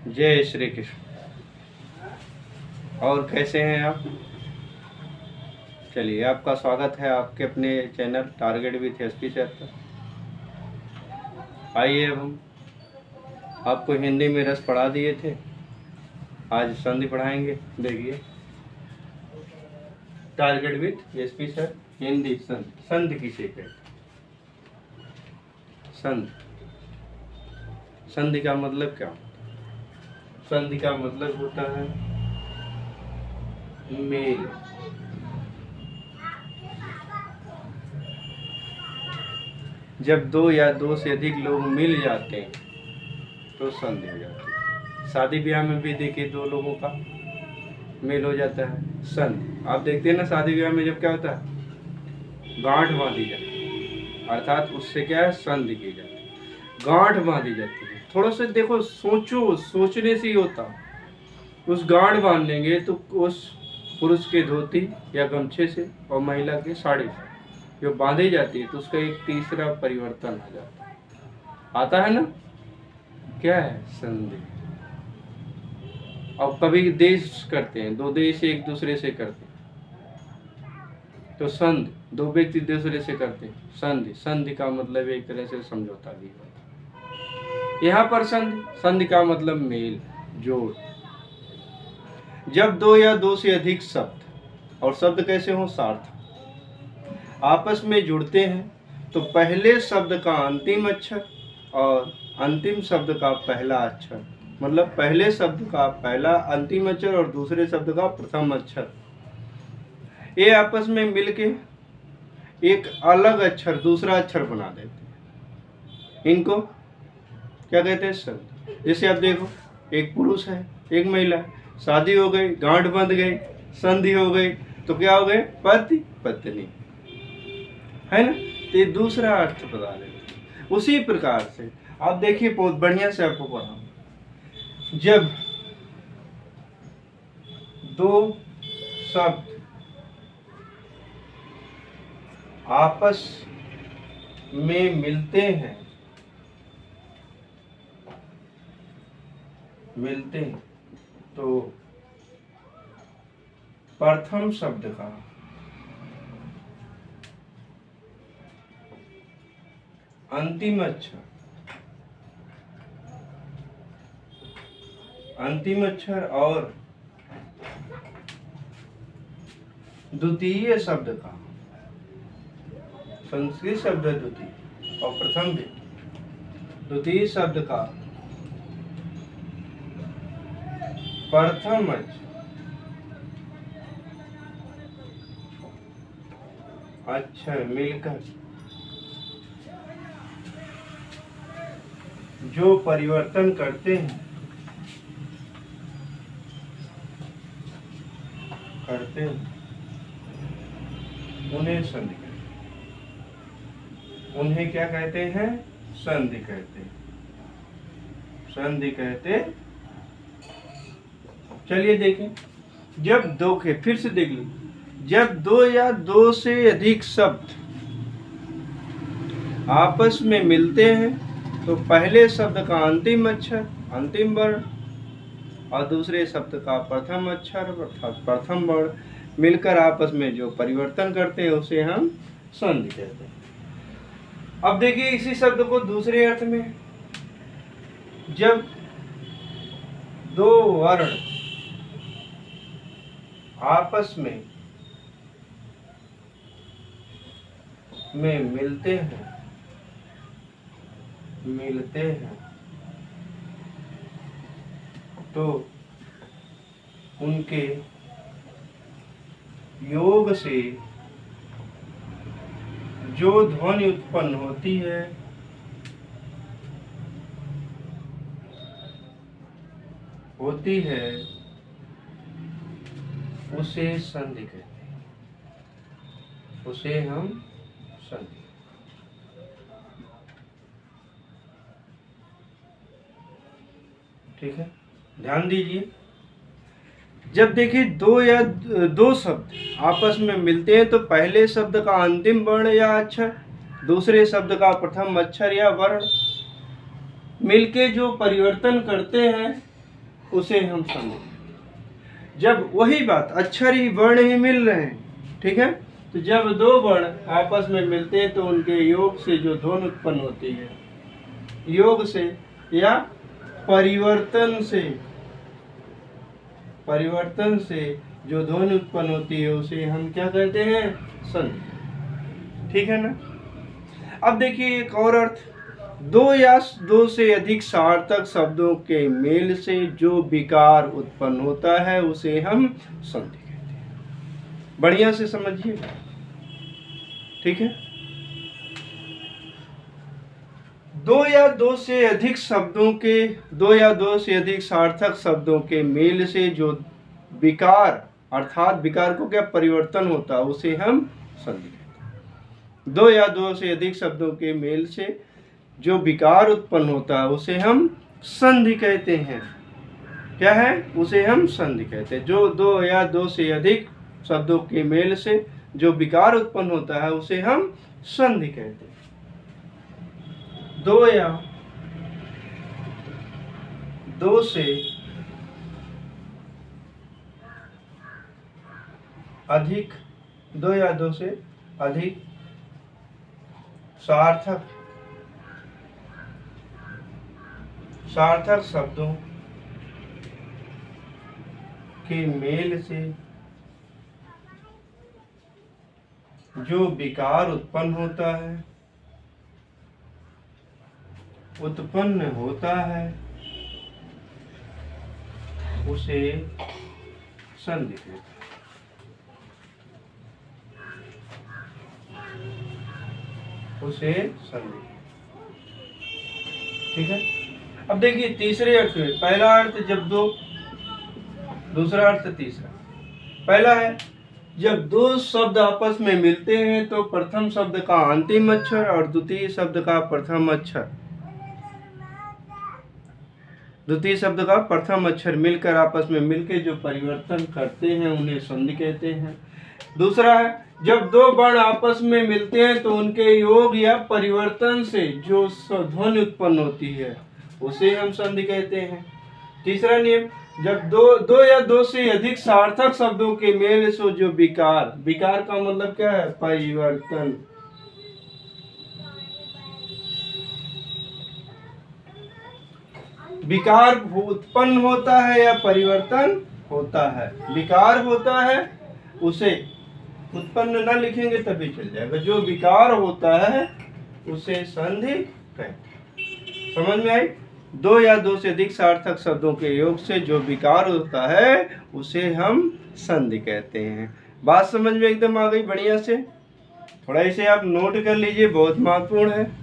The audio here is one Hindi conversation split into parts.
जय श्री कृष्ण। और कैसे हैं आप? चलिए, आपका स्वागत है आपके अपने channel target with SP sir पर। आइए, अब हम आपको हिंदी में रस पढ़ा दिए थे, आज संधि पढ़ाएंगे। देखिए, target with SP sir Hindi संधि। संधि किसे कहते? संधि, संधि का मतलब क्या? संधि का मतलब होता है मेल। जब दो या दो से अधिक लोग मिल जाते हैं तो संधि हो जाती है। शादी ब्याह में भी देखिए, दो लोगों का मेल हो जाता है, संधि। आप देखते हैं ना, शादी ब्याह में जब क्या होता है, गांठ बांधी जाती है, अर्थात उससे क्या है, संधि की जाती है, गांठ बांधी जाती है। थोड़ा सा देखो, सोचो, सोचने से ही होता। उस गांठ बांध लेंगे तो उस पुरुष के धोती या गमछे से और महिला के साड़ी से जो बांधी जाती है, तो उसका एक तीसरा परिवर्तन आ जाता है, आता है ना, क्या है, संधि। और कभी देश करते हैं, दो देश एक दूसरे से करते हैं तो संधि, दो व्यक्ति दूसरे से करते हैं संधि। संधि का मतलब एक तरह से समझौता भी होता है। यहाँ पर संधि, संधि का मतलब मेल, जोड़। जब दो या दो से अधिक शब्द, और शब्द कैसे हो, सार्थक, आपस में जुड़ते हैं तो पहले शब्द का अंतिम अक्षर और अंतिम शब्द का पहला अक्षर, मतलब पहले शब्द का पहला अंतिम अक्षर और दूसरे शब्द का प्रथम अक्षर, ये आपस में मिलके एक अलग अक्षर, दूसरा अक्षर बना देते हैं। इनको क्या कहते हैं, संधि। जैसे आप देखो, एक पुरुष है, एक महिला है, शादी हो गई, गांठ बंध गई, संधि हो गई, तो क्या हो गए, पति पत्नी, है ना। तो ये दूसरा अर्थ बता देते। उसी प्रकार से आप देखिए, बहुत बढ़िया से आपको पढ़ाऊं। जब दो शब्द आपस में मिलते हैं तो प्रथम शब्द का अंतिम अक्षर और द्वितीय शब्द का, संस्कृत शब्द है द्वितीय और प्रथम भी, द्वितीय शब्द का प्रथम अक्षर मिलकर जो परिवर्तन करते हैं उन्हें संधि कहते हैं। उन्हें क्या कहते हैं, संधि कहते हैं, संधि कहते। चलिए देखें, जब दो के, फिर से देख लीजिए, जब दो या दो से अधिक शब्द आपस में मिलते हैं तो पहले शब्द का अंतिम अक्षर, अंतिम वर्ण और दूसरे शब्द का प्रथम अक्षर अर्थात प्रथम वर्ण मिलकर आपस में जो परिवर्तन करते हैं उसे हम संधि कहते हैं। अब देखिए, इसी शब्द को दूसरे अर्थ में, जब दो वर्ण आपस में मिलते हैं तो उनके योग से जो ध्वनि उत्पन्न होती है उसे संधि कहते हैं, उसे हम संधि। ठीक है, ध्यान दीजिए। जब देखिए, दो या दो शब्द आपस में मिलते हैं तो पहले शब्द का अंतिम वर्ण या अक्षर, दूसरे शब्द का प्रथम अक्षर या वर्ण मिलके जो परिवर्तन करते हैं उसे हम संधि कहते हैं। जब वही बात अक्षर ही वर्ण ही मिल रहे हैं, ठीक है, तो जब दो वर्ण आपस में मिलते हैं तो उनके योग से जो ध्वनि उत्पन्न होती है, योग से या परिवर्तन से जो ध्वनि उत्पन्न होती है उसे हम क्या कहते हैं? संधि। ठीक है ना। अब देखिए एक और अर्थ, दो या दो से अधिक सार्थक शब्दों के मेल से जो विकार उत्पन्न होता है उसे हम संधि कहते हैं। बढ़िया से समझिए, ठीक है। दो या दो से अधिक सार्थक शब्दों के मेल से जो विकार, अर्थात विकार को क्या परिवर्तन होता है, उसे हम संधि कहते हैं। दो या दो से अधिक शब्दों के मेल से जो विकार उत्पन्न होता है उसे हम संधि कहते हैं। क्या है? उसे हम संधि कहते हैं। जो दो या दो से अधिक शब्दों के मेल से जो विकार उत्पन्न होता है उसे हम संधि कहते हैं। दो या दो से अधिक सार्थक शब्दों के मेल से जो विकार उत्पन्न होता है उसे संधि कहते हैं। उसे संधि। ठीक है। अब देखिए तीसरे अर्थ में, पहला अर्थ जब दो, दूसरा अर्थ तीसरा। पहला है जब दो शब्द आपस में मिलते हैं तो प्रथम शब्द का अंतिम अक्षर और द्वितीय शब्द का प्रथम अक्षर मिलकर आपस में मिलकर जो परिवर्तन करते हैं उन्हें संधि कहते हैं। दूसरा है जब दो वर्ण आपस में मिलते हैं तो उनके योग या परिवर्तन से जो ध्वनि उत्पन्न होती है उसे हम संधि कहते हैं। तीसरा नियम, जब दो या दो से अधिक सार्थक शब्दों के मेल से जो विकार का मतलब क्या है? परिवर्तन। विकार उत्पन्न होता है या परिवर्तन होता है? विकार होता है उसे उत्पन्न न लिखेंगे तभी चल जाएगा। जो विकार होता है उसे संधि कहते हैं। समझ में आई? दो या दो से अधिक सार्थक शब्दों के योग से जो विकार होता है उसे हम संधि कहते हैं। बात समझ में एकदम आ गई बढ़िया से? थोड़ा इसे आप नोट कर लीजिए, बहुत महत्वपूर्ण है।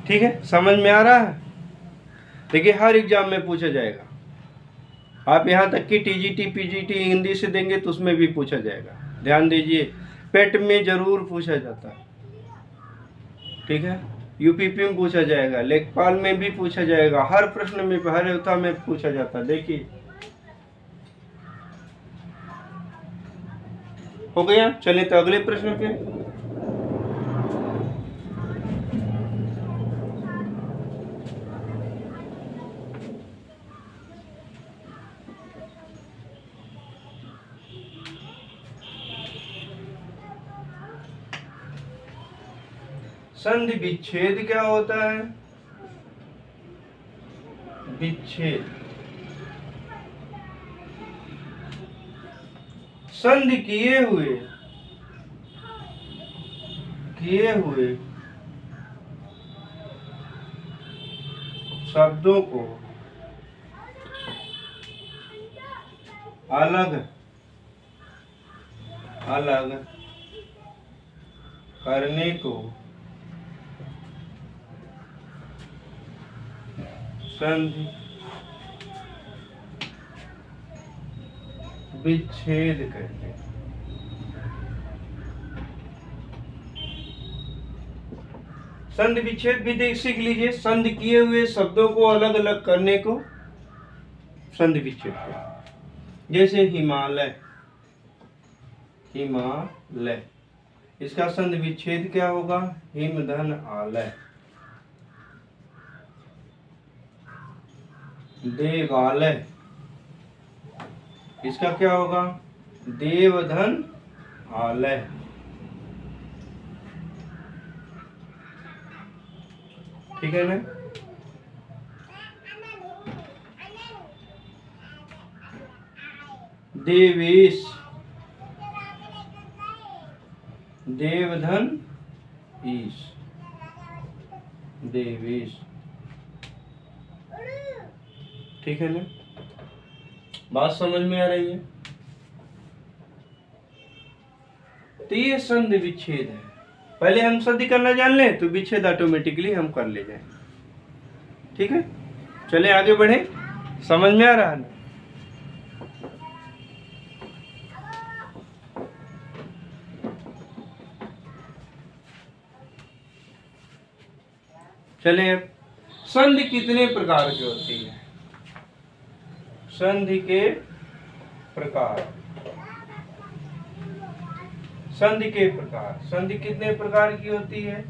ठीक है, समझ में आ रहा है? देखिए हर एग्जाम में पूछा जाएगा। आप यहाँ तक कि टीजीटी पीजीटी हिंदी से देंगे तो उसमें भी पूछा जाएगा। ध्यान दीजिए, पेट में जरूर पूछा जाता है। ठीक है, यूपीपी में पूछा जाएगा, लेखपाल में भी पूछा जाएगा, हर प्रश्न में, हर योद्धा में पूछा जाता है। देखिए हो गया। चलिए तो अगले प्रश्न पे। संधि विच्छेद क्या होता है? विच्छेद, संधि किए हुए शब्दों को अलग अलग करने को संधि विच्छेद कहते हैं। संधि विच्छेद भी सीख लीजिए। संधि किए हुए शब्दों को अलग अलग करने को संधि विच्छेद कहते हैं। जैसे हिमालय, हिमालय, इसका संधि विच्छेद क्या होगा? हिमधन आलय। देवालय, इसका क्या होगा? देवधन आलय। ठीक है ना? देवेश, देवधन ईश, देवेश। ठीक है ना? बात समझ में आ रही है? तो ये संधि विच्छेद है। पहले हम संधि करना जान लें तो विच्छेद ऑटोमेटिकली हम कर ले जाएंगे। ठीक है, चले आगे बढ़े। समझ में आ रहा है? चले, संधि कितने प्रकार की होती है? संधि के प्रकार, संधि के प्रकार। संधि कितने प्रकार की होती है?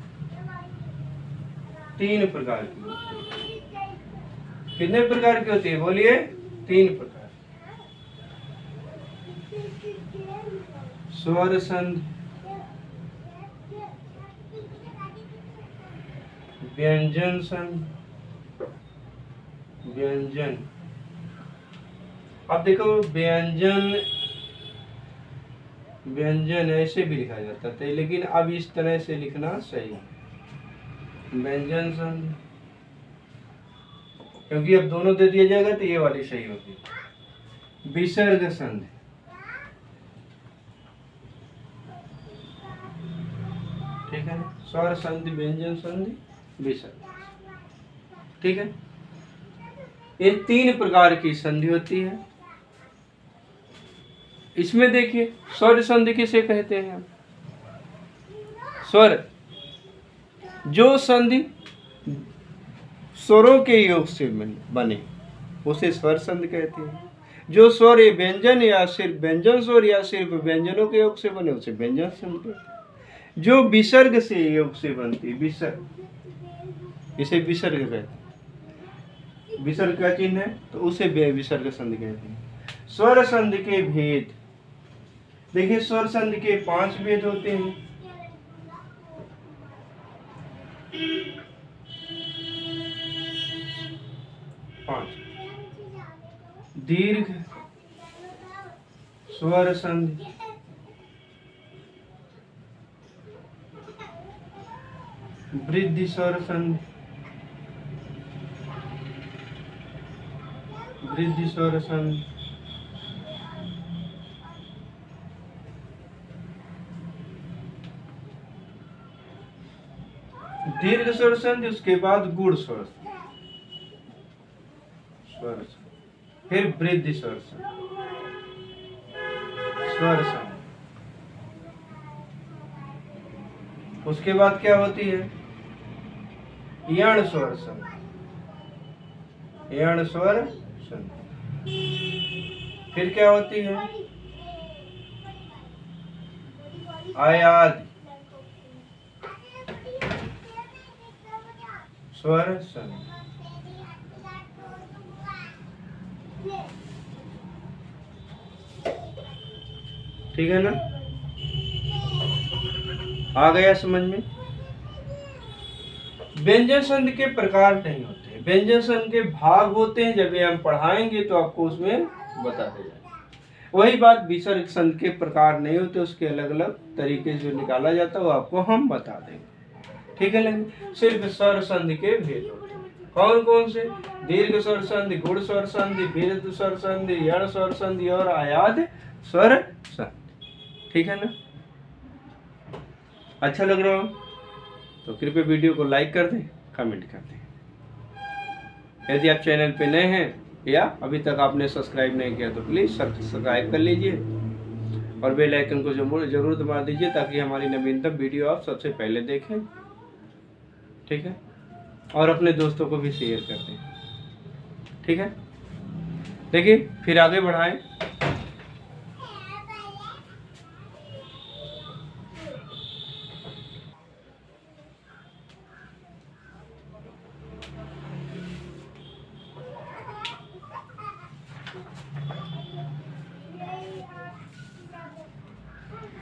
3 प्रकार की होती है। कितने प्रकार की होती है? बोलिए। 3 प्रकार। स्वर संधि, व्यंजन संधि, व्यंजन। अब देखो, व्यंजन, व्यंजन ऐसे भी लिखा जाता था, लेकिन अब इस तरह से लिखना सही है, व्यंजन संधि, क्योंकि अब दोनों दे दिया जाएगा तो ये वाली सही होगी। विसर्ग संधि, ठीक है ना? स्वर संधि, व्यंजन संधि, विसर्ग। ठीक है, ये 3 प्रकार की संधि होती है। इसमें देखिए, स्वर संधि किसे कहते हैं? स्वर, जो संधि स्वरों के योग से बने उसे स्वर संधि कहते हैं। जो स्वर व्यंजन या सिर्फ व्यंजन स्वर या सिर्फ व्यंजनों के योग से बने उसे व्यंजन संधि कहते हैं। जो विसर्ग से योग से बनती है, विसर्ग, इसे विसर्ग कहते हैं। विसर्ग का चिन्ह है तो उसे विसर्ग संधि कहते हैं। स्वर संधि के भेद देखिए, स्वर संधि के 5 भेद होते हैं। दीर्घ स्वर संधि, वृद्धि स्वर संधि, वृद्धि स्वर संधि, दीर्घ स्वर संधि, उसके बाद गुण स्वर, फिर वृद्धि स्वर संधि, स्वर संधि। उसके बाद क्या होती है? यण स्वर संधि, यण स्वर संधि। फिर क्या होती है? आयाद स्वर संधि। ठीक है ना? आ गया समझ में? व्यंजन संधि के प्रकार नहीं होते, व्यंजन संधि के भाग होते हैं। जब ये हम पढ़ाएंगे तो आपको उसमें बताते जाएंगे। वही बात विसर्ग संधि के प्रकार नहीं होते, उसके अलग अलग तरीके से निकाला जाता है, वो आपको हम बता देंगे। ठीक है ना? सिर्फ स्वर संधि के भेद होते हैं। कौन कौन से? दीर्घ स्वर संधि, गुण स्वर संधि, वृद्धि स्वर संधि, यण स्वर संधि और आयाद स्वर संधि। ठीक है ना? अच्छा लग रहा हो तो कृपया वीडियो को लाइक कर दें, कमेंट कर दें। यदि आप चैनल पे नए हैं या अभी तक आपने सब्सक्राइब नहीं किया तो प्लीज़ सब्सक्राइब कर लीजिए और बेल आइकन को जरूर दबा दीजिए ताकि हमारी नवीनतम वीडियो आप सबसे पहले देखें। ठीक है? और अपने दोस्तों को भी शेयर कर दें। ठीक है? देखिए फिर आगे बढ़ाएं।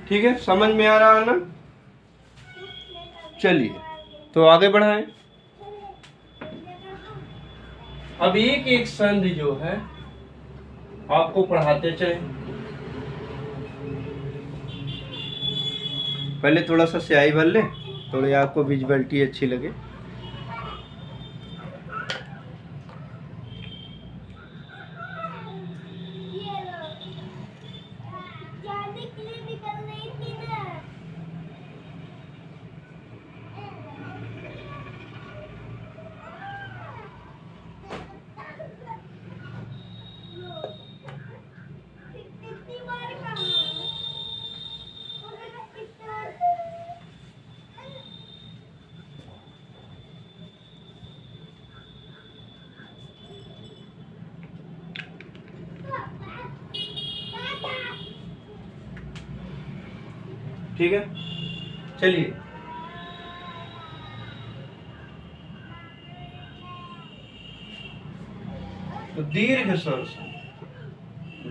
ठीक है, समझ में आ रहा है ना? चलिए तो आगे बढ़ाएं। अब एक एक संधि जो है आपको पढ़ाते चले। पहले थोड़ा सा स्याही भर ले, थोड़ी आपको विजुअलिटी अच्छी लगे। ठीक है, चलिए तो दीर्घ स्वर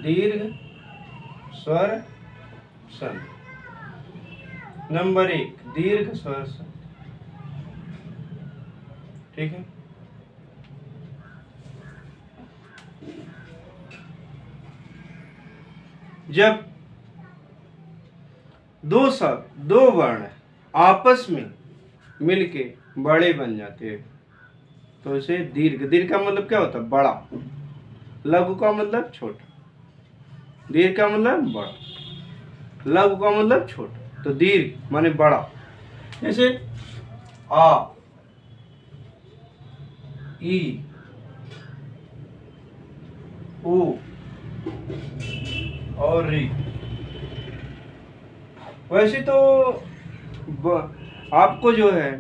दीर्घ स्वर संधि। नंबर 1 दीर्घ स्वर संधि। ठीक है, जब दो वर्ण आपस में मिलके बड़े बन जाते हैं तो इसे दीर्घ का मतलब क्या होता है? बड़ा। लघु का मतलब छोटा, दीर्घ का मतलब बड़ा, लघु का मतलब छोटा। तो दीर्घ माने बड़ा। जैसे आ, ई, उ और री। वैसे तो आपको जो है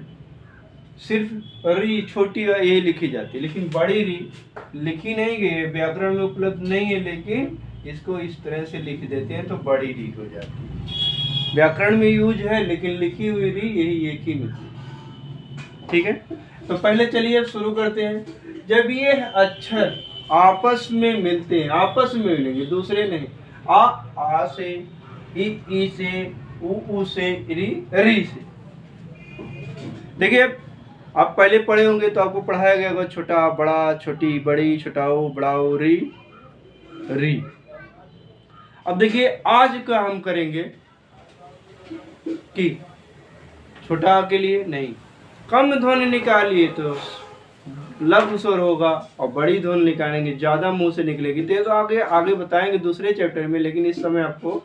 सिर्फ री छोटी ये लिखी जाती है, लेकिन बड़ी री लिखी नहीं गई है, व्याकरण में उपलब्ध नहीं है, लेकिन इसको इस तरह से लिख देते हैं तो बड़ी री हो जाती है। व्याकरण में यूज है लेकिन लिखी हुई री यही एक ही मिलती। ठीक है, तो पहले चलिए अब शुरू करते हैं। जब ये अक्षर आपस में मिलते हैं, आपस में मिलेंगे, दूसरे नहीं। आ से, ई से, उ से, री से। देखिए आप पहले पढ़े होंगे तो आपको पढ़ाया गया होगा छोटा बड़ा, छोटी बड़ी, छोटाऊ बड़ाऊ, री री। अब देखिए आज का हम करेंगे कि छोटा के लिए नहीं, कम ध्वनि निकालिए तो लघु स्वर होगा और बड़ी ध्वनि निकालेंगे ज्यादा मुंह से निकलेगी। तो आगे बताएंगे दूसरे चैप्टर में, लेकिन इस समय आपको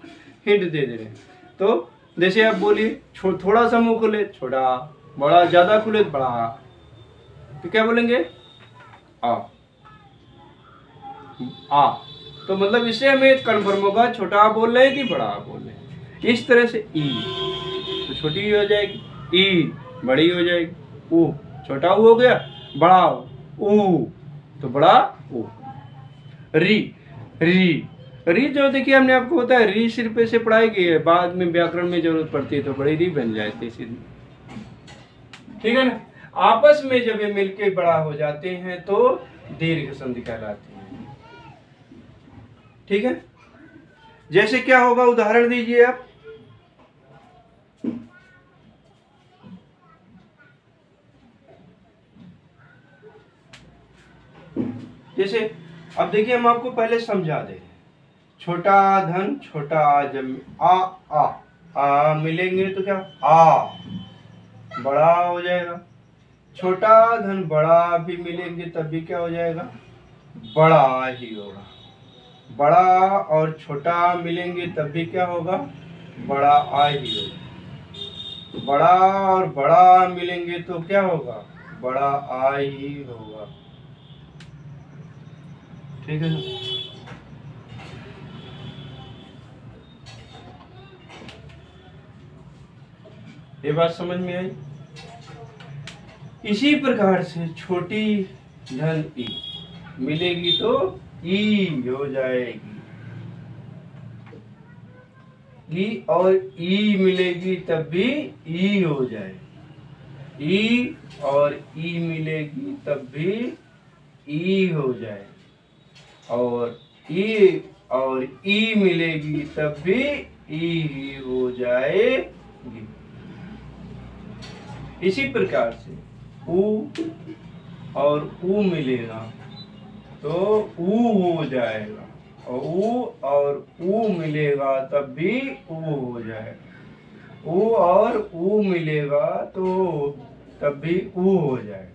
हिंट दे रहे हैं। तो जैसे आप बोलिए थोड़ा सा मुंह खुले छोटा, बड़ा ज्यादा खुले बड़ा, तो क्या बोलेंगे? आ। तो मतलब इससे हमें कन्फर्म होगा छोटा आ बोल रहे हैं कि बड़ा आ बोल रहे हैं। इस तरह से ई तो छोटी हो जाएगी, ई बड़ी हो जाएगी, ऊ छोटा ऊ हो गया, बड़ा ऊ तो बड़ा ऊ। री री जो देखिए हमने आपको बताया, री सिर्फ ऐसे पढ़ाई गई है, बाद में व्याकरण में जरूरत पड़ती है तो बड़ी री बन जाती है सीधी। ठीक है ना? आपस में जब ये मिलके बड़ा हो जाते हैं तो दीर्घ संधि कहलाती है। ठीक है, जैसे क्या होगा उदाहरण दीजिए आप। जैसे अब देखिए हम आपको पहले समझा दे। छोटा धन छोटा जब आ मिलेंगे तो क्या आ बड़ा हो जाएगा। छोटा धन बड़ा भी मिलेंगे तब भी क्या हो जाएगा? बड़ा ही होगा। बड़ा और छोटा मिलेंगे तब भी क्या होगा? बड़ा आ ही होगा। बड़ा और बड़ा मिलेंगे तो क्या होगा, बड़ा आ ही होगा। ठीक है ना। ये बात समझ में आई। इसी प्रकार से छोटी धन ई मिलेगी तो ई हो जाएगी, ई और ई मिलेगी तब भी ई हो जाएगी, ई और ई मिलेगी तब भी ई हो जाए, और ई और ई मिलेगी तब भी ई ही हो जाएगी। इसी प्रकार से ऊ और ऊ मिलेगा तो ऊ हो जाएगा, और ऊ और ऊ मिलेगा तब भी ऊ हो जाएगा, ऊ और ऊ मिलेगा तो तब भी ऊ हो जाएगा।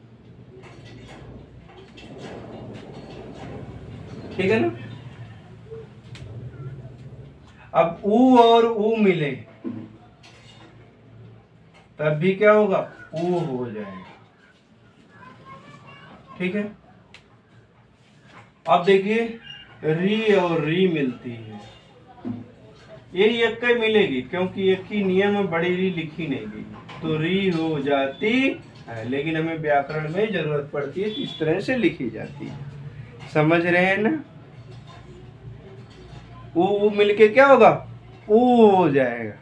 ठीक है ना। अब ऊ और ऊ मिले तब भी क्या होगा, ऊ हो जाएगा। ठीक है। अब देखिए री और री मिलती है, यही एक ही मिलेगी क्योंकि एक ही नियम में बड़ी री लिखी नहीं गई, तो री हो जाती है, लेकिन हमें व्याकरण में जरूरत पड़ती है इस तरह से लिखी जाती है। समझ रहे हैं ना। ऊ मिलके क्या होगा, ऊ हो जाएगा।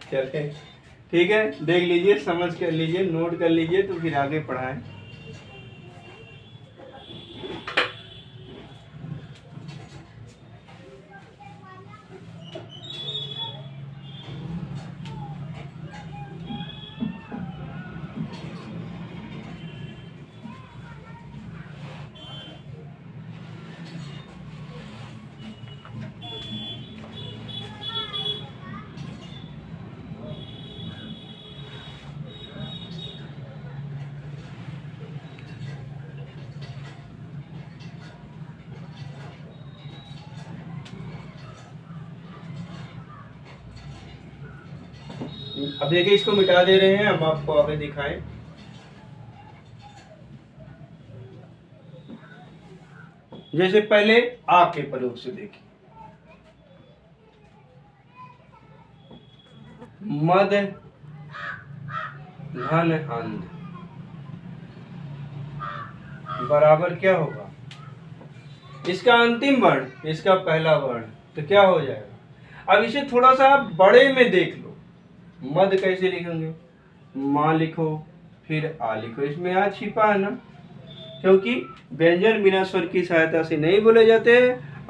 चलिए ठीक है, देख लीजिए, समझ कर लीजिए, नोट कर लीजिए, तो फिर आगे पढ़ाएं। अब देखिए इसको मिटा दे रहे हैं, हम आपको आगे दिखाएं। जैसे पहले आ के प्रयोग से देखिए, मद धन अंध बराबर क्या होगा, इसका अंतिम वर्ण इसका पहला वर्ण, तो क्या हो जाएगा। अब इसे थोड़ा सा आप बड़े में देख लो, मद कैसे लिखेंगे, माँ लिखो फिर आ लिखो, इसमें आ छिपा है ना, क्योंकि व्यंजन बिना स्वर की सहायता से नहीं बोले जाते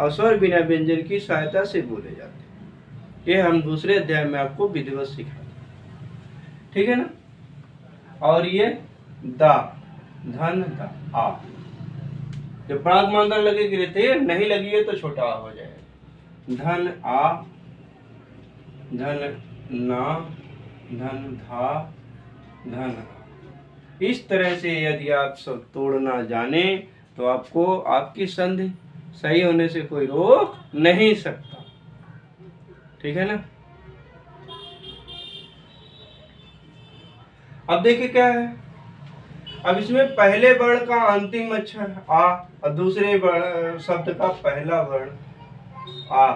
और स्वर बिना व्यंजन की सहायता से बोले जाते। ये हम दूसरे अध्याय में आपको विधिवत सिखाते। ठीक है ना। और ये दा धन दा आ, जब प्राग मात्रा लगेगी रहती है, नहीं लगी है तो छोटा आ हो जाएगा। धन आ, धन ना, धन धा, धन। इस तरह से यदि आप सब तोड़ना जाने तो आपको आपकी संधि सही होने से कोई रोक नहीं सकता। ठीक है ना। अब देखिए क्या है, अब इसमें पहले वर्ण का अंतिम अक्षर आ और दूसरे वर्ण शब्द का पहला वर्ण आ।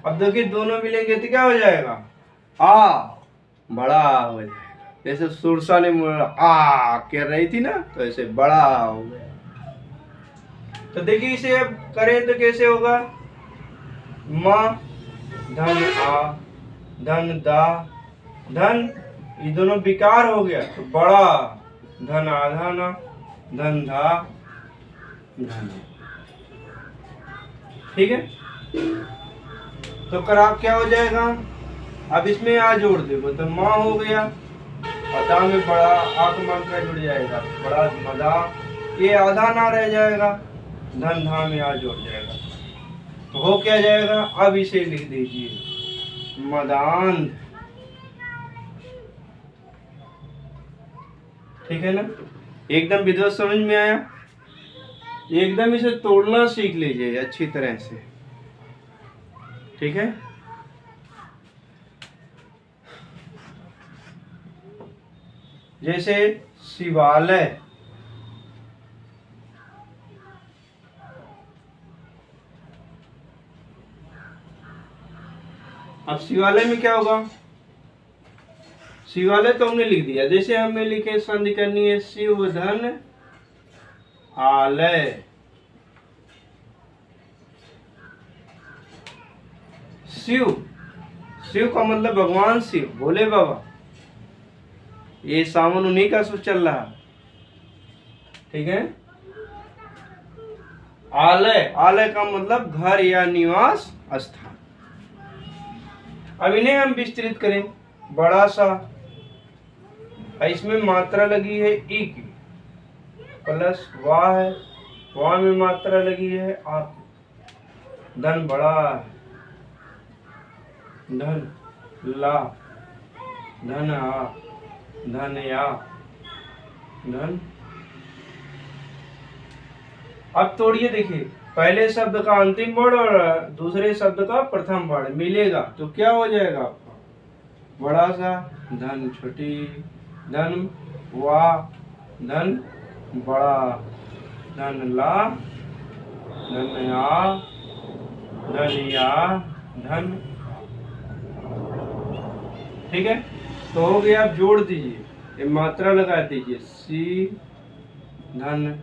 अब देखिए दोनों मिलेंगे तो क्या हो जाएगा, आ बड़ा हो जाएगा। जैसे सुरसा ने आ कह रही थी ना, तो ऐसे बड़ा हो गया। तो देखिए इसे अब करें तो कैसे होगा, माँ धन आ, धन दा, धन, ये दोनों विकार हो गया तो बड़ा, धन आधा ना, धन धा, धन। ठीक है। तो करार क्या हो जाएगा, अब इसमें आ जोड़ दे तो माँ हो गया, अदा में बड़ा आ का मात्रा जुड़ जाएगा, बड़ा मदा, ये आधा ना रह जाएगा, धन धा में आ जुड़ जाएगा, तो हो क्या जाएगा। अब इसे लिख दीजिए मदांध। ठीक है ना, एकदम विधिवत समझ में आया। एकदम इसे तोड़ना सीख लीजिए अच्छी तरह से, ठीक है। जैसे शिवालय, अब शिवालय में क्या होगा, शिवालय तो हमने लिख दिया। जैसे हमें लिखे संधि करनी है शिव धन आलय, शिव, शिव का मतलब भगवान शिव, भोले बाबा। ये सावन उन्हीं का शुभ चल रहा, ठीक है। आलय, आलय का मतलब घर या निवास स्थान। अब इन्हें हम विस्तृत करें, बड़ा सा, इसमें मात्रा लगी है ई की, प्लस वाह है, वाह में मात्रा लगी है आप, धन बड़ा है, धन ला, धन आ, धन या, धन। अब तोड़िए, देखिए पहले शब्द का अंतिम वर्ण और दूसरे शब्द का प्रथम वर्ण मिलेगा तो क्या हो जाएगा आपका, बड़ा सा धन, छोटी धन, वा धन बड़ा, धन ला, धन आ, धन या, धन, ठीक है। तो हो गया, आप जोड़ दीजिए, ये मात्रा लगा दीजिए, सी धन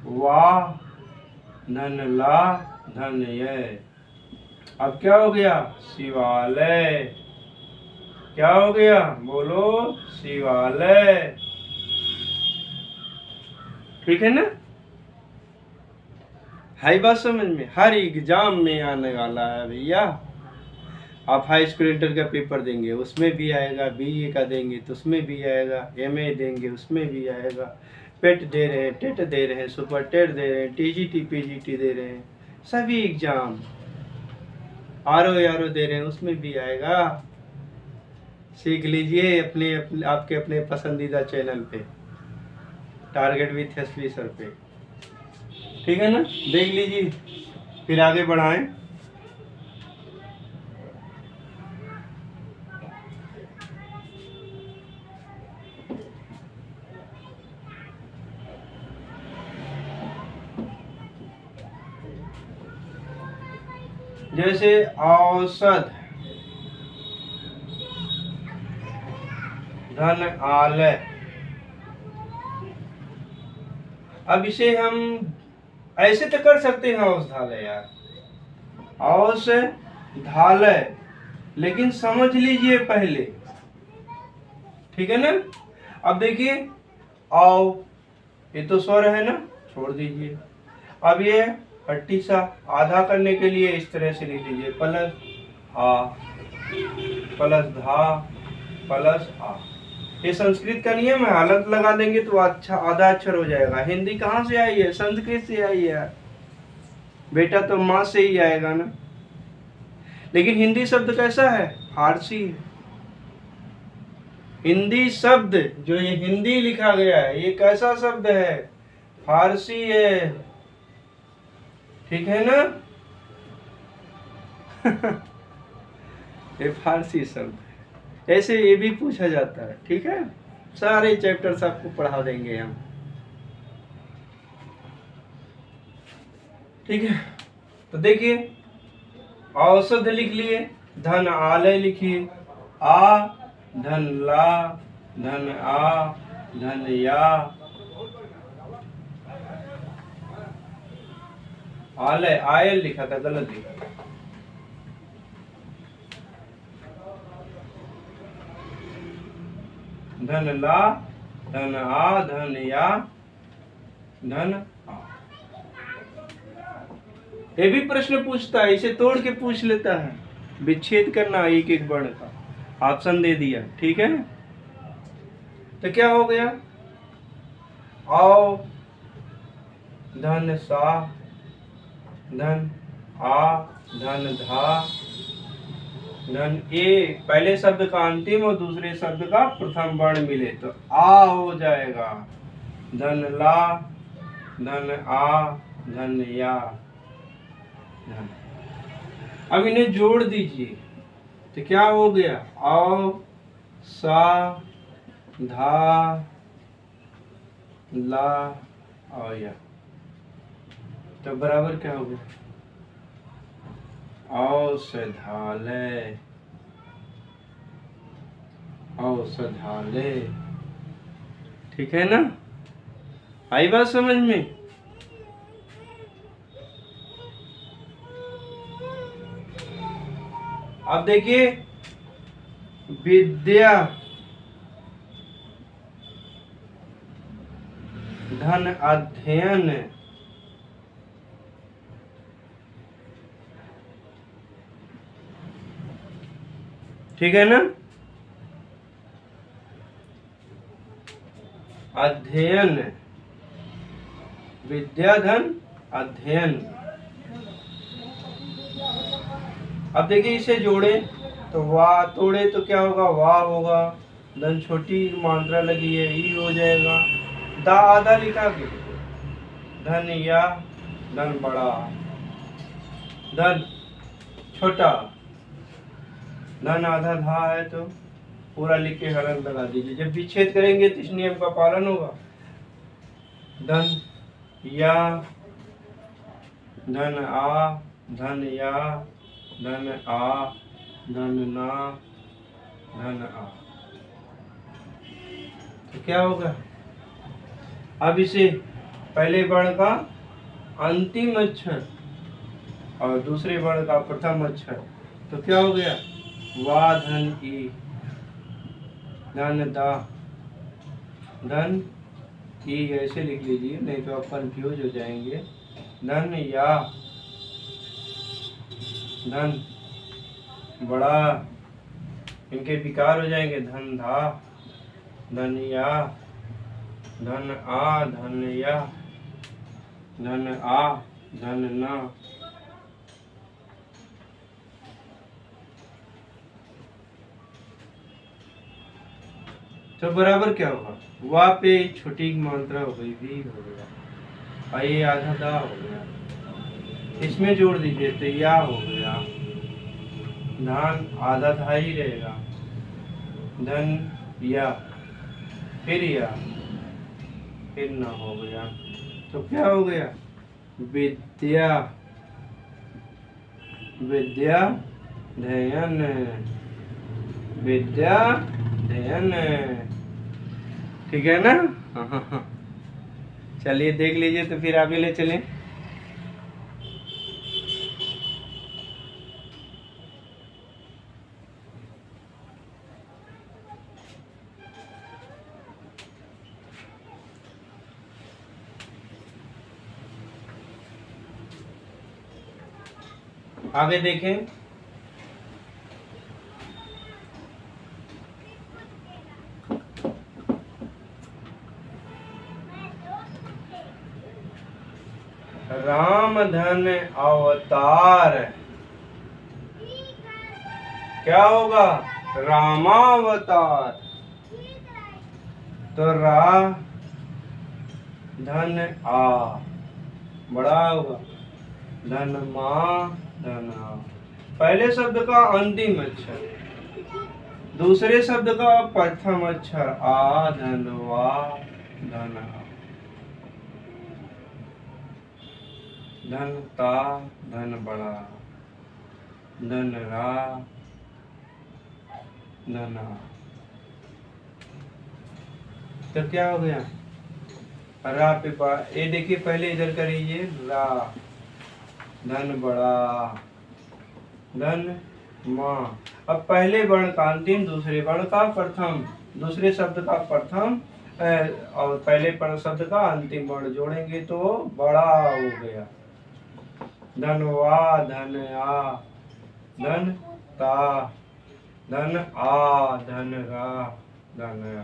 वाह, धन ला, धन ये। अब क्या हो गया, शिवालय। क्या हो गया, बोलो, शिवालय, ठीक है ना। हाई बात समझ में, हर एग्जाम में आने वाला है भैया। आप हाई स्कूल इंटर का पेपर देंगे उसमें भी आएगा, बीए का देंगे तो उसमें भी आएगा, एमए देंगे उसमें भी आएगा, पेट दे रहे हैं, टेट दे रहे हैं, सुपर टेट दे रहे हैं, टीजीटी पीजीटी दे रहे हैं, सभी एग्जाम, आरओ दे रहे हैं उसमें भी आएगा। सीख लीजिए आपके अपने पसंदीदा चैनल पे, टारगेट विथ एसपी सर पे, ठीक है ना। देख लीजिए, फिर आगे बढ़ाएं। जैसे औषध, धन आलय। अब इसे हम ऐसे तो कर सकते हैं औषधालय यार, औषधालय, लेकिन समझ लीजिए पहले, ठीक है ना। अब देखिए औ, ये तो स्वर है ना, छोड़ दीजिए। अब ये हट्टी सा आधा करने के लिए इस तरह से लिख दीजिए, प्लस आ, प्लस धा, प्लस आ। ये संस्कृत का नियम है, हालत लगा देंगे तो अच्छा आधा अक्षर हो जाएगा। हिंदी कहाँ से आई है, संस्कृत से आई है बेटा, तो माँ से ही आएगा ना। लेकिन हिंदी शब्द कैसा है, फारसी। हिंदी शब्द जो ये हिंदी लिखा गया है ये कैसा शब्द है, फारसी है, ठीक है ना। ये फारसी शब्द है, ऐसे ये भी पूछा जाता है, ठीक है। सारे चैप्टर्स आपको पढ़ा देंगे हम, ठीक है। तो देखिए औषध लिख लिए, धन आलय लिखिए, आ, धन ला, धन आ, धन या, आलय आयल लिखा था, गलत लिखा। धन ला, धन आ, धन या, धन आ। ये भी प्रश्न पूछता है, इसे तोड़ के पूछ लेता है, विच्छेद करना एक एक वर्ण का, ऑप्शन दे दिया, ठीक है। तो क्या हो गया, औ, धन सा, धन आ, धन धा, धन ए। पहले शब्द का अंतिम और दूसरे शब्द का प्रथम वर्ण मिले तो आ हो जाएगा, धन ला, धन आ, धन या धन। अब इन्हें जोड़ दीजिए तो क्या हो गया, औ सा धा ला और या, तो बराबर क्या हो गया, औषधालय, औषधालय। ठीक है ना, आई बात समझ में। अब देखिए विद्या धन अध्ययन, ठीक है ना, अध्ययन, विद्या धन अध्ययन। अब देखिए इसे जोड़े तो वाह, तोड़े तो क्या होगा, वाह होगा, धन छोटी मात्रा लगी है ई हो जाएगा, दा आधा लिखा के, धन या धन बड़ा, धन छोटा, धन आधा धा है तो पूरा लिख के हलन लगा दीजिए। जब विच्छेद करेंगे तो इस नियम का पालन होगा। धन या धन आ, धन या धन आ, धन ना, धन आ, तो क्या होगा, अब इसे पहले वर्ण का अंतिम अक्षर और दूसरे वर्ण का प्रथम अक्षर, तो क्या हो गया, वा धन ई, धन दा, धन ई ऐसे लिख लीजिए, नहीं तो आप कंफ्यूज हो जाएंगे। धन या धन बड़ा, इनके विकार हो जाएंगे, धन धा, धन या, धन आ, धन या, धन आ, धन ना, तो बराबर क्या होगा, वा पे छोटी मात्रा हो गई, भी हो गया, और ये आधा दा हो गया, इसमें जोड़ दीजिए तो या हो गया, धन आधा धा ही रहेगा, धन या, फिर या, फिर ना हो गया, तो क्या हो गया, विद्या, विद्या ध्ययन, विद्या ध्ययन, ठीक है ना। चलिए देख लीजिए तो फिर आगे ले चलें। आगे देखें, राम धन अवतार, क्या होगा, रामावतार, तो रा धन आ बड़ा होगा, धन मा, धन आ, पहले शब्द का अंतिम अक्षर, दूसरे शब्द का प्रथम अक्षर, आ धन वा, धन आ, धन ता, धन बड़ा, धन रा, धन आ, तो क्या हो गया, रा पे ये देखिए पहले इधर करिए, रा धन बड़ा, धन माँ, अब पहले वर्ण का अंतिम, दूसरे वर्ण का प्रथम, दूसरे शब्द का प्रथम और पहले शब्द का अंतिम वर्ण जोड़ेंगे तो बड़ा हो गया, धन वा, धन आ, धन ता, धन आ, धन रा, धन आ,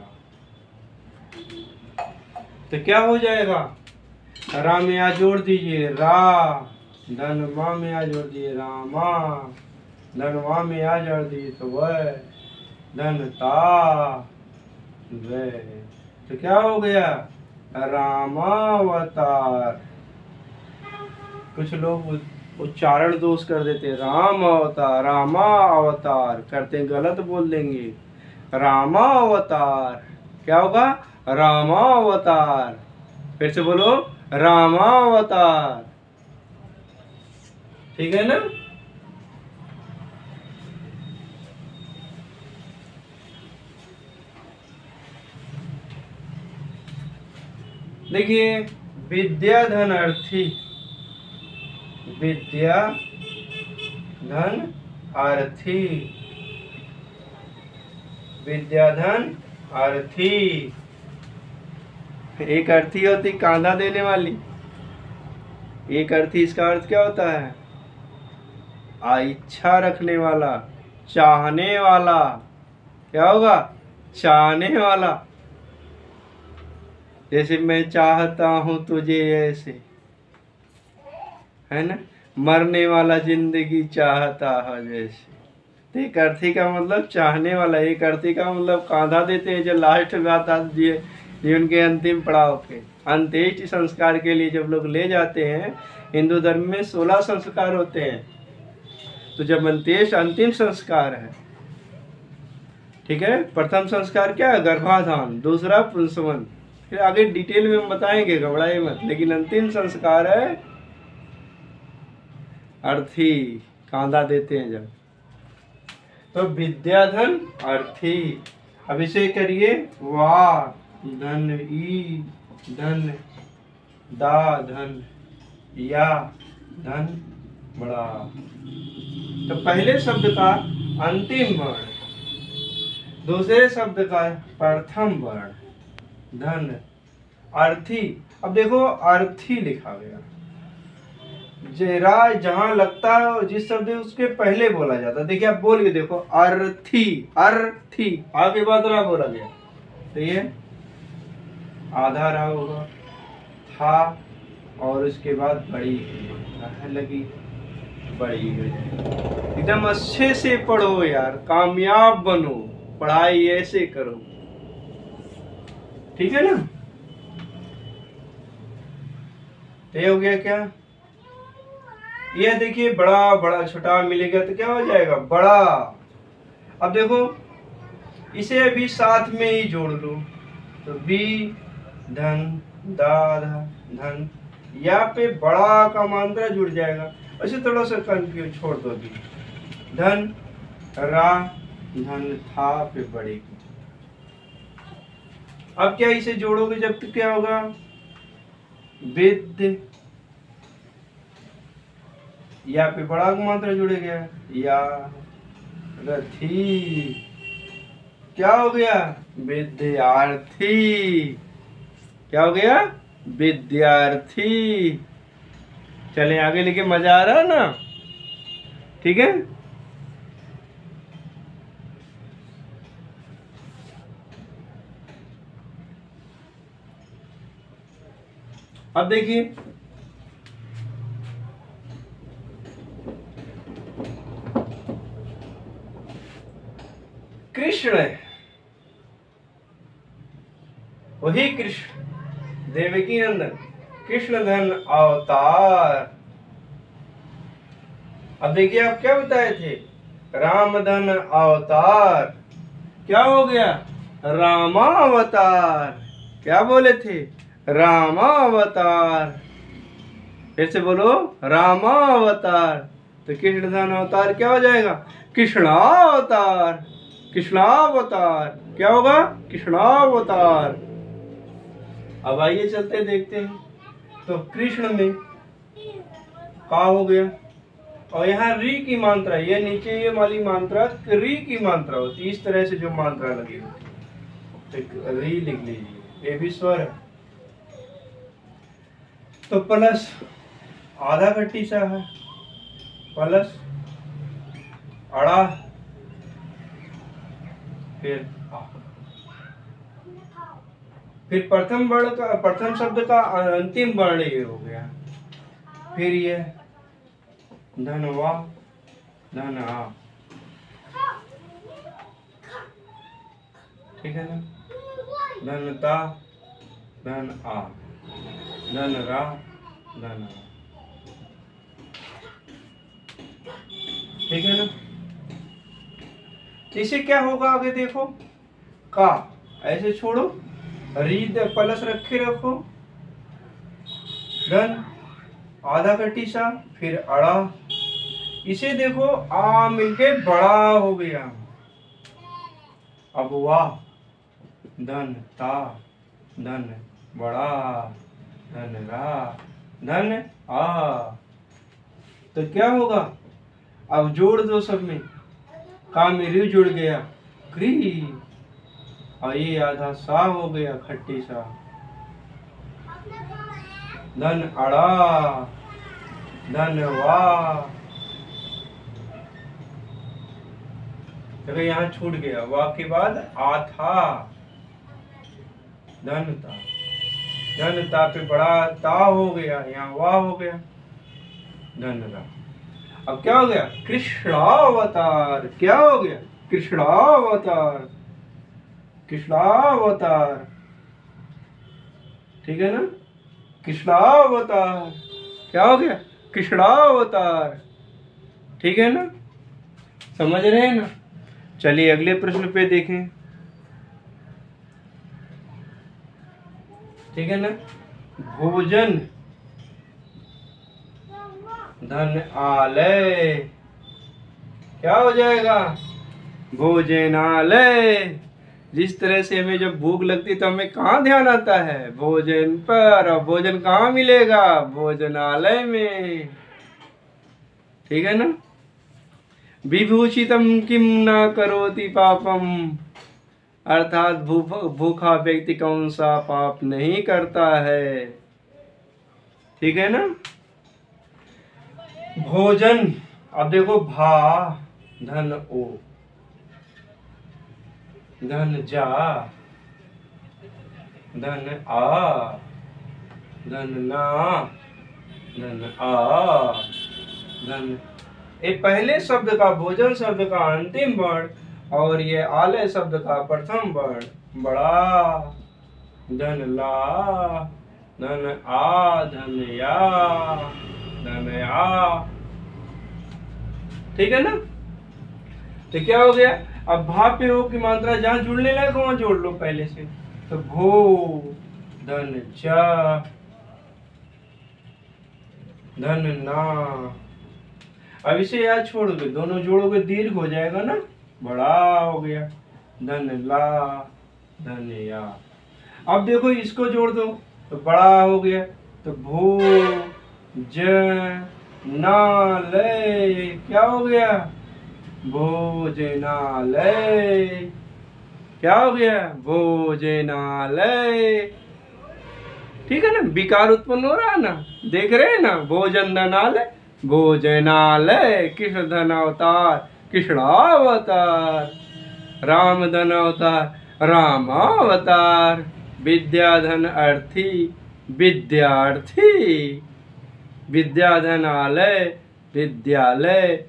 तो क्या हो जाएगा, रा में आ जोड़ दीजिए रा, धन मा में आ जोड़ दिए रामा, धन वा में आ जोड़ दिए तो वह, धन ता वह, तो क्या हो गया, रामावतार, कुछ लोग उच्चारण दोष कर देते हैं, राम अवतार, रामा अवतार करते हैं, गलत बोल देंगे। रामा अवतार क्या होगा? रामा अवतार। फिर से बोलो, रामा अवतार। ठीक है ना? देखिए, विद्या धन अर्थी, विद्या धन अर्थी, विद्या धन अर्थी। एक अर्थी होती कांधा देने वाली, एक अर्थी, इसका अर्थ क्या होता है? इच्छा रखने वाला, चाहने वाला। क्या होगा? चाहने वाला। जैसे मैं चाहता हूं तुझे ऐसे, है ना? मरने वाला जिंदगी चाहता है जैसे। तो एक अर्थी का मतलब चाहने वाला, एक अर्थी का मतलब कांधा देते हैं जो लास्ट बात आती है जीवन के अंतिम पड़ाव पे। अंत्येष्टि संस्कार के लिए जब लोग ले जाते हैं, हिंदू धर्म में 16 संस्कार होते हैं। तो जब अंत्येष्टि अंतिम संस्कार है, ठीक है, प्रथम संस्कार क्या है? गर्भाधान। दूसरा पुंसवन। फिर आगे डिटेल में हम बताएंगे, घबराइए मत। लेकिन अंतिम संस्कार है अर्थी, कांधा देते हैं जब। तो विद्याधन अर्थी। अब इसे करिए, वाह धन ई धन दा धन या धन बड़ा। तो पहले शब्द का अंतिम वर्ण, दूसरे शब्द का प्रथम वर्ण धन, अर्थी। अब देखो, अर्थी लिखा गया, जरा जहां लगता है जिस शब्द उसके पहले बोला जाता है। देखिए, आप बोल के देखो, अर्थी, अर्थी, आगे बाद रा बोला गया, तो ये आधा रा होगा, था, और उसके बाद बड़ी लगी, बड़ी हो जाए। एकदम अच्छे से पढ़ो यार, कामयाब बनो, पढ़ाई ऐसे करो, ठीक है ना? ये हो गया क्या? यह देखिए, बड़ा बड़ा छोटा मिलेगा तो क्या हो जाएगा? बड़ा। अब देखो, इसे अभी साथ में ही जोड़ लो, तो बी धन दा धन, या पे बड़ा का मात्रा जुड़ जाएगा। ऐसे थोड़ा सा कंफ्यूज छोड़ दो, भी धन रा धन था पे बड़ी। अब क्या इसे जोड़ोगे जब तो क्या होगा? विद, या पे बड़ा का मात्रा जुड़ेगा, या रथी। क्या हो गया? विद्यार्थी। क्या हो गया? विद्यार्थी। चले आगे लिखे, मजा आ रहा है ना? ठीक है। अब देखिए, कृष्ण, वही कृष्ण, देवकी नंदन, कृष्ण धन अवतार। अब देखिए, आप क्या बताए थे? राम धन अवतार। क्या हो गया? रामावतार। क्या बोले थे? रामावतार। फिर से बोलो, रामावतार। तो कृष्ण धन अवतार क्या हो जाएगा? कृष्णावतार। कृष्णावतार क्या होगा? कृष्णावतार। अब आइए चलते देखते हैं। तो कृष्ण में का हो गया, और यहाँ री की मात्रा, ये नीचे ये वाली मात्रा री की मात्रा होती है। इस तरह से जो मात्रा लगी होती है, री लिख लीजिए, ये भी स्वर है। तो प्लस आधा घट्टी सा है, प्लस अड़ा, फिर प्रथम वर्ण का, प्रथम शब्द का अंतिम वर्ण ये हो गया। फिर ये धनवा धन आ, ठीक है ना? धनता धन आ, धन रा धन आ। ठीक है ना। इसे क्या होगा आगे देखो, का ऐसे छोड़ो, रीद प्लस रखे रखो, डन, आधा कटीसा, फिर अड़ा, इसे देखो आ मिलके बड़ा हो गया। अब वाह, धन ता, धन बड़ा, धन रा, धन आ, तो क्या होगा, अब जोड़ दो सब में, का में रू जुड़ गया, क्री, और ये आधा सा हो गया, खट्टी सा, धन अड़ा, धन वाह, देखो यहाँ छूट गया, वाह के बाद आ था, धन था, धन ता पे बड़ा ता हो गया, यहाँ वाह हो गया, धन रा। अब क्या हो गया, कृष्णावतार, क्या हो गया, कृष्णावतार, कृष्णावतार, ठीक है ना, कृष्णावतार, क्या हो गया, कृष्णावतार, ठीक है ना, समझ रहे हैं ना। चलिए अगले प्रश्न पे देखें, ठीक है ना। भोजन, धन आलय, क्या हो जाएगा, भोजनालय। जिस तरह से हमें जब भूख लगती है तो हमें कहाँ ध्यान आता है, भोजन पर, और भोजन कहाँ मिलेगा, भोजनालय में, ठीक है ना। विभूषितम किम न करोति पापम, अर्थात भूखा व्यक्ति कौन सा पाप नहीं करता है, ठीक है ना। भोजन, अब देखो भा, धन ओ, धन जा, धन आ, धन ना, धन आ, धन, ये पहले शब्द का, भोजन शब्द का अंतिम वर्ण, और ये आलय शब्द का प्रथम वर्ण, बड़ा, धन ला, धन आ, धन या, धन आ, ठीक है ना। तो क्या हो गया, अब भा पे हो की मात्रा जहां जुड़ने लायक वहां जोड़ लो पहले से, तो भो, धन चा, धन ना, अब इसे याद छोड़ोगे, दोनों जोड़ोगे दीर्घ हो जाएगा ना, बड़ा हो गया, धन ला, धन या। अब देखो इसको जोड़ दो तो बड़ा हो गया, तो भो ज नालय, क्या हो गया, भोजनालय, क्या हो गया, भोजनालय, ठीक है ना। विकार उत्पन्न हो रहा है ना, देख रहे हैं ना, भोजन धनालय, भोजनालय, कृष्ण धन अवतार, कृष्णावतार, राम धन अवतार, रामावतार, विद्याधन अर्थी, विद्यार्थी, विद्याधनालय, विद्यालय,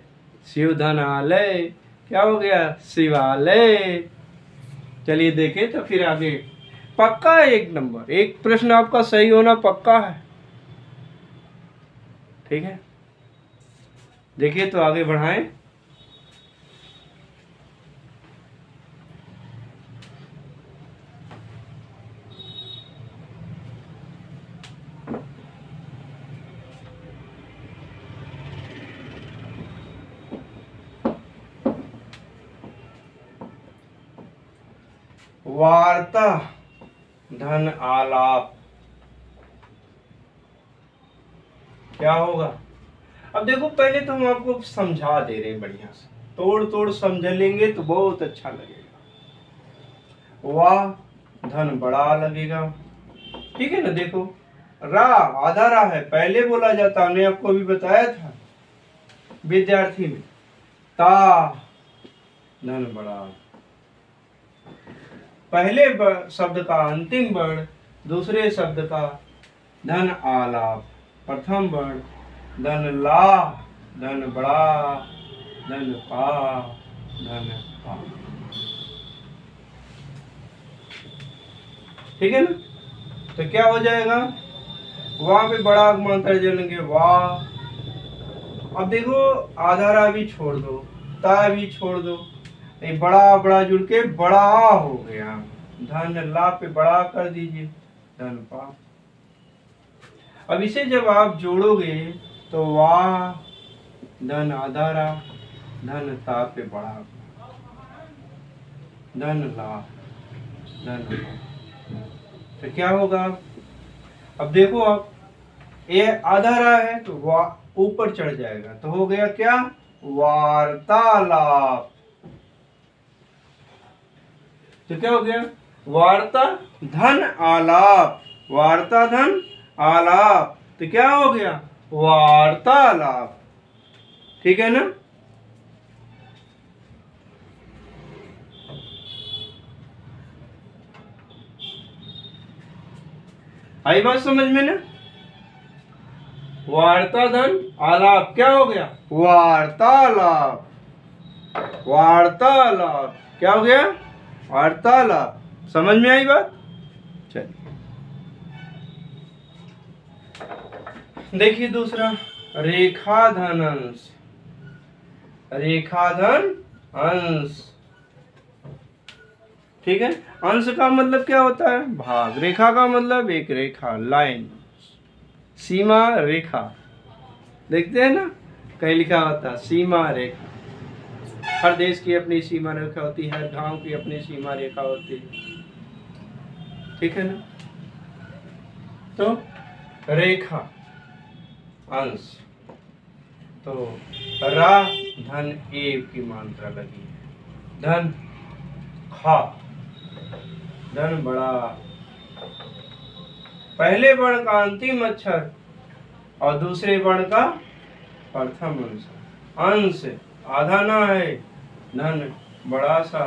शिवधनालय, क्या हो गया, शिवालय। चलिए देखें तो फिर आगे, पक्का है एक नंबर, एक प्रश्न आपका सही होना पक्का है, ठीक है। देखिए तो आगे बढ़ाएं, वार्ता, धन आलाप, क्या होगा। अब देखो पहले तो हम आपको समझा दे रहे हैं बढ़िया से, तोड़ तोड़ समझ लेंगे तो बहुत अच्छा लगेगा। वाह, धन बड़ा लगेगा, ठीक है ना। देखो रा, आधा रा है, पहले बोला जाता, हमने आपको अभी बताया था विद्यार्थी में, ता, धन बड़ा, पहले शब्द का अंतिम वर्ण, दूसरे शब्द का धन आलाप, प्रथम वर्ण, धन ला, धन बड़ा, धन पा, धन पा, ठीक है ना। तो क्या हो जाएगा, वहां पे बड़ा मंत्र जलेंगे, वाह, अब देखो आधारा भी छोड़ दो, ता भी छोड़ दो, ये बड़ा बड़ा जुड़ के बड़ा हो गया। धन ला पे बड़ा कर दीजिए, धन पा। अब इसे जब आप जोड़ोगे तो वाह धन आधारा, धन ता पे बड़ा, धन ला, धन ला। तो क्या होगा? अब देखो, आप ये आधारा है तो वाह ऊपर चढ़ जाएगा, तो हो गया क्या? वार्तालाप। तो क्या हो गया? वार्ता धन आलाप, वार्ता धन आलाप, तो क्या हो गया? वार्तालाप। ठीक है ना? आई बात समझ में ना? वार्ता धन आलाप क्या हो गया? वार्तालाप, वार्तालाप क्या हो गया? वार्तालाप। समझ में आई बात? चलिए देखिए दूसरा, रेखा धन अंश, रेखा धन अंश। ठीक है, अंश का मतलब क्या होता है? भाग। रेखा का मतलब एक रेखा, लाइन, सीमा रेखा। देखते हैं ना, कहीं लिखा होता सीमा रेखा। हर देश की अपनी सीमा रेखा होती है, हर गांव की अपनी सीमा रेखा होती है। ठीक है ना? तो रेखा अंश, तो रा धन ए की मात्रा लगी है, धन खा, धन बड़ा, पहले वर्ण का अंतिम अक्षर और दूसरे वर्ण का प्रथम अंश। अंश आधा ना है, धन बड़ा सा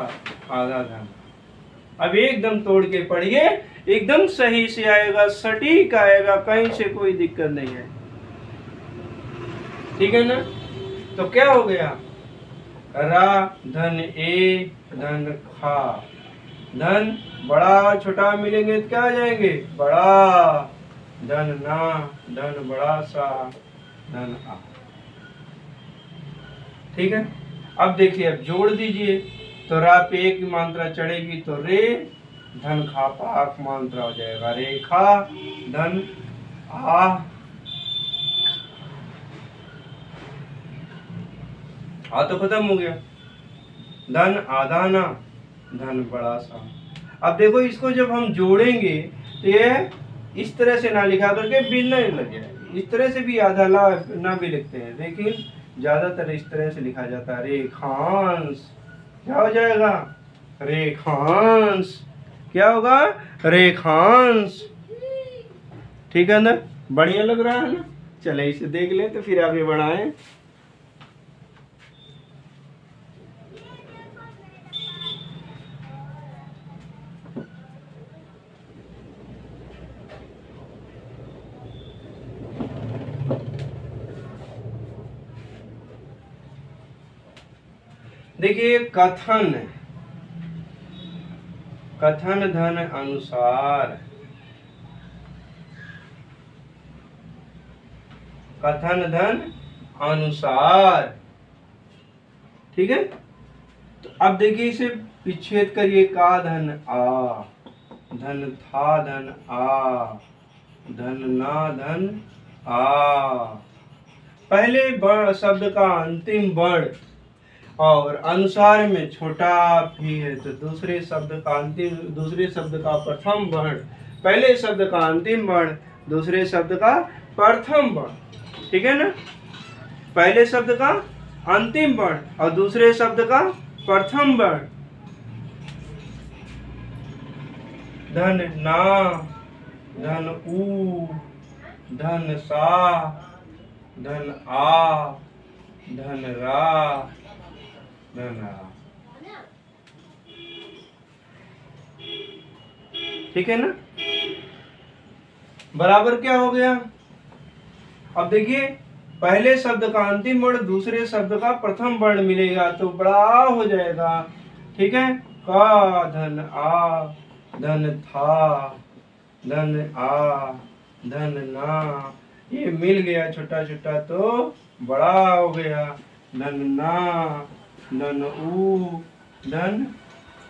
आधा धन। अब एकदम तोड़ के पढ़िए, एकदम सही से आएगा, सटीक आएगा, कहीं से कोई दिक्कत नहीं है। ठीक है ना? तो क्या हो गया? रा धन ए धन खा, धन बड़ा छोटा मिलेंगे तो क्या आ जाएंगे? बड़ा, धन ना, धन बड़ा सा, धन आ। ठीक है? अब देखिए, अब जोड़ दीजिए, तो रा पे एक की मात्रा चढ़ेगी तो रे, धन खा पाक मात्रा हो जाएगा, रेखा धन आ तो खत्म हो गया, धन आधा ना, धन बड़ा सा। अब देखो, इसको जब हम जोड़ेंगे तो ये इस तरह से ना लिखा करके बिना लग जाएगा, इस तरह से भी आधा ला ना भी लिखते हैं, लेकिन ज्यादातर इस तरह से लिखा जाता है। रेखांश क्या हो जाएगा? रेखांश क्या होगा? रेखांश। ठीक है ना? बढ़िया लग रहा है ना? चले इसे देख लें तो फिर आगे बढ़ाएं। देखिए, कथन, कथन धन अनुसार, कथन धन अनुसार। ठीक है? तो अब देखिए, इसे विच्छेद करिए, का धन आ, धन था धन आ, धन ना धन आ। पहले वर्ण शब्द का अंतिम वर्ण और अनुसार में छोटा भी है, तो दूसरे शब्द का अंतिम, दूसरे शब्द का प्रथम वर्ण, पहले शब्द का अंतिम वर्ण, दूसरे शब्द का प्रथम वर्ण। ठीक है ना? पहले शब्द का अंतिम वर्ण और दूसरे शब्द का प्रथम वर्ण। धन ना, धन ऊ, धन सा, धन आ, धन रा, धन आ। ठीक है ना? बराबर क्या हो गया? अब देखिए, पहले शब्द का अंतिम वर्ण दूसरे शब्द का प्रथम वर्ण मिलेगा तो बड़ा हो जाएगा। ठीक है? का धन आ, धन था, धन आ, धन ना, ये मिल गया छोटा छोटा तो बड़ा हो गया। धन ना, धन ऊ, धन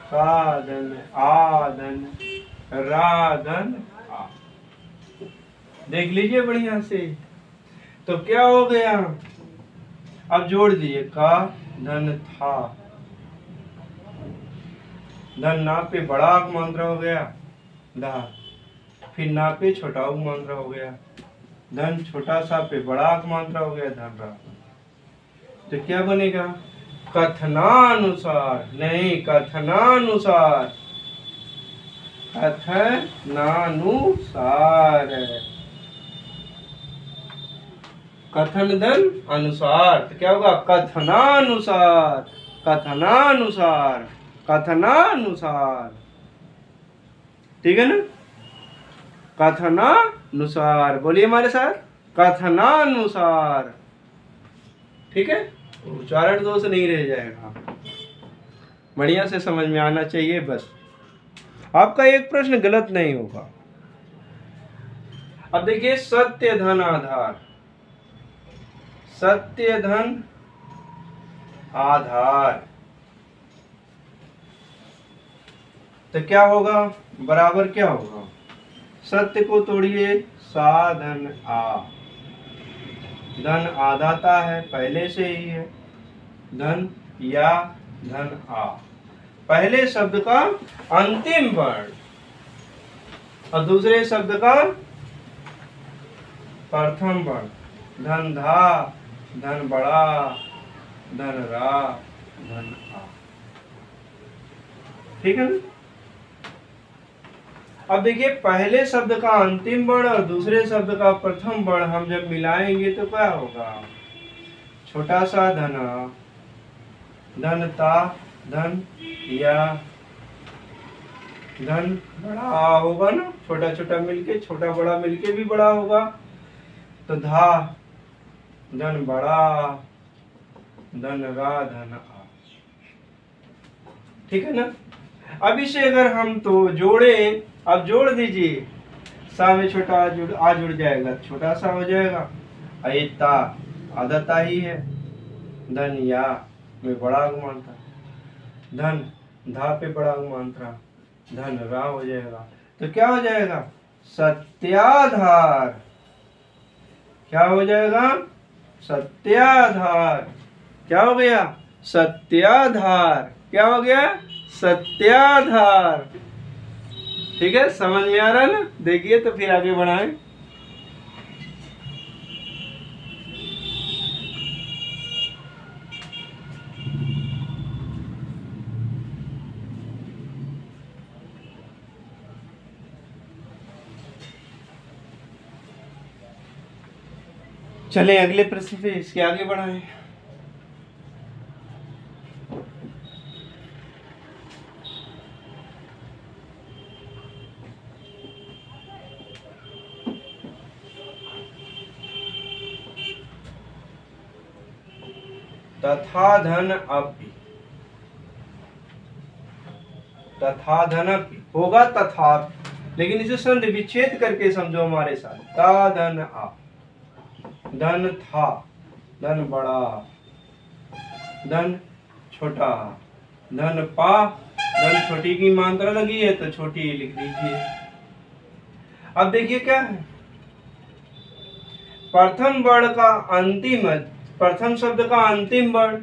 का, धन आ, धन रा, धन आ। देख लीजिए बढ़िया से। तो क्या हो गया, अब जोड़ दिए का, धन था, धन ना पे बड़ा मात्रा हो गया धा, फिर ना पे छोटा मात्रा हो गया धन, छोटा सा पे बड़ा मात्रा हो गया धन रा। तो क्या बनेगा, कथनानुसार, नहीं कथनानुसार, कथनानुसार, कथन धन अनुसार। तो क्या होगा, कथनानुसार, कथनानुसार, कथनानुसार। ठीक है ना, कथनानुसार, बोलिए हमारे साथ, कथनानुसार। ठीक है, उच्चारण दोष नहीं रह जाएगा, बढ़िया से समझ में आना चाहिए बस, आपका एक प्रश्न गलत नहीं होगा। अब देखिए, सत्य धन आधार, सत्य धन आधार, तो क्या होगा, बराबर क्या होगा, सत्य को तोड़िए, सा धन आ, धन आधाता है पहले से ही है, धन या धन आ, पहले शब्द का अंतिम वर्ण और दूसरे शब्द का प्रथम वर्ण, धन धा, धन बड़ा, धन रा, धन आ। ठीक है ना। अब देखिए, पहले शब्द का अंतिम वर्ण और दूसरे शब्द का प्रथम वर्ण हम जब मिलाएंगे तो क्या होगा, छोटा सा धना, धन ता, धन या, धन बड़ा होगा ना, छोटा छोटा मिलके, छोटा बड़ा मिलके भी बड़ा होगा, तो धा, धन बड़ा, धन रा, धन आ। ठीक है ना। अब इसे अगर हम तो जोड़े, अब जोड़ दीजिए, सा में छोटा आ जुड़ जाएगा, छोटा सा हो जाएगा, अयता आधा ही है, धन या में बड़ा मात्रा, धन धा पे बड़ा मात्रा, धन रा हो जाएगा। तो क्या हो जाएगा, सत्याधार, क्या हो जाएगा, सत्याधार, क्या हो गया, सत्याधार, क्या हो गया, सत्याधार। ठीक है, समझ में आ रहा है ना। देखिए तो फिर आगे बढ़ाएं। चले अगले प्रश्न पे, इसके आगे बढ़ाएं। तथा धन अपि, तथा धन अपि होगा तथा, लेकिन इसे संधि विच्छेद करके समझो हमारे साथ। ता धन आ, धन था, धन बड़ा, धन छोटा, धन पा, धन छोटी की मात्रा लगी है तो छोटी लिख दीजिए। अब देखिए क्या है, प्रथम वर्ण का अंतिम, प्रथम शब्द का अंतिम वर्ण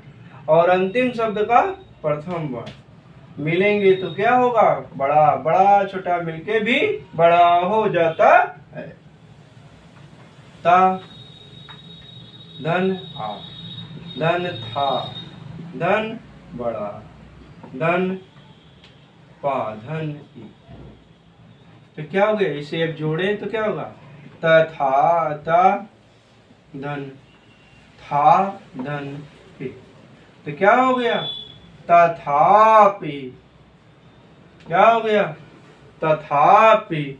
और अंतिम शब्द का प्रथम वर्ण मिलेंगे तो क्या होगा, बड़ा, बड़ा छोटा मिलके भी बड़ा हो जाता है। ता, धन आ, धन था, धन बड़ा, धन पा, धन ई। तो क्या हो गया, इसे अब जोड़े तो क्या होगा, तथा, ता, धन था, धन पी। तो क्या हो गया, तथापि, क्या हो गया, तथापि।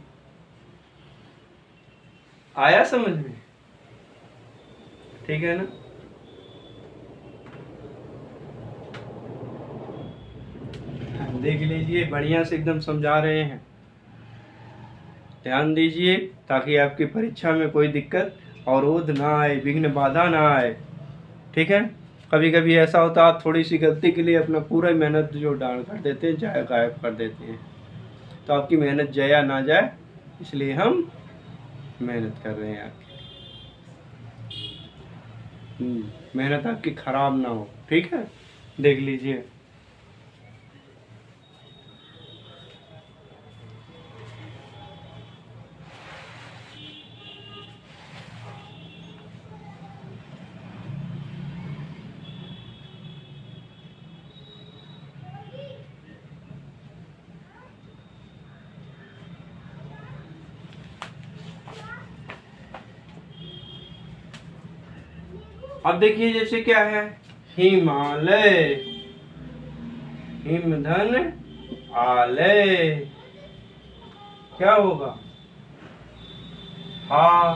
आया समझ में, ठीक है ना। देख लीजिए, बढ़िया से एकदम समझा रहे हैं, ध्यान दीजिए ताकि आपकी परीक्षा में कोई दिक्कत अवरोध ना आए, विघ्न बाधा ना आए। ठीक है, कभी कभी ऐसा होता है आप थोड़ी सी गलती के लिए अपना पूरा मेहनत जो डाउन कर देते हैं, जाया गायब कर देते हैं। तो आपकी मेहनत जया ना जाए, इसलिए हम मेहनत कर रहे हैं आपकी। मेहनत आपकी खराब ना हो। ठीक है, देख लीजिए। अब देखिए जैसे क्या है, हिमालय, हिम धन आलय, क्या होगा, हा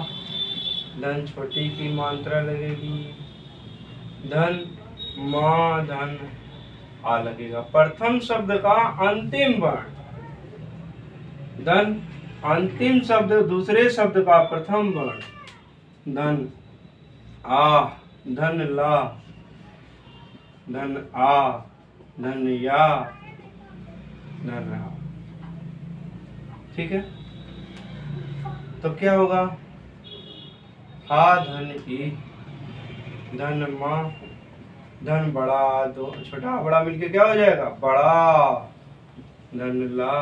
धन छोटी की मात्रा लगेगी, धन मां धन आ लगेगा। प्रथम शब्द का अंतिम वर्ण, धन अंतिम शब्द दूसरे शब्द का प्रथम वर्ण, धन आ, धन ला, धन आ, धन या, धन रा। ठीक है, तो क्या होगा, हा धन ई, धन मां, धन बड़ा, दो छोटा बड़ा मिलके क्या हो जाएगा, बड़ा, धन ला,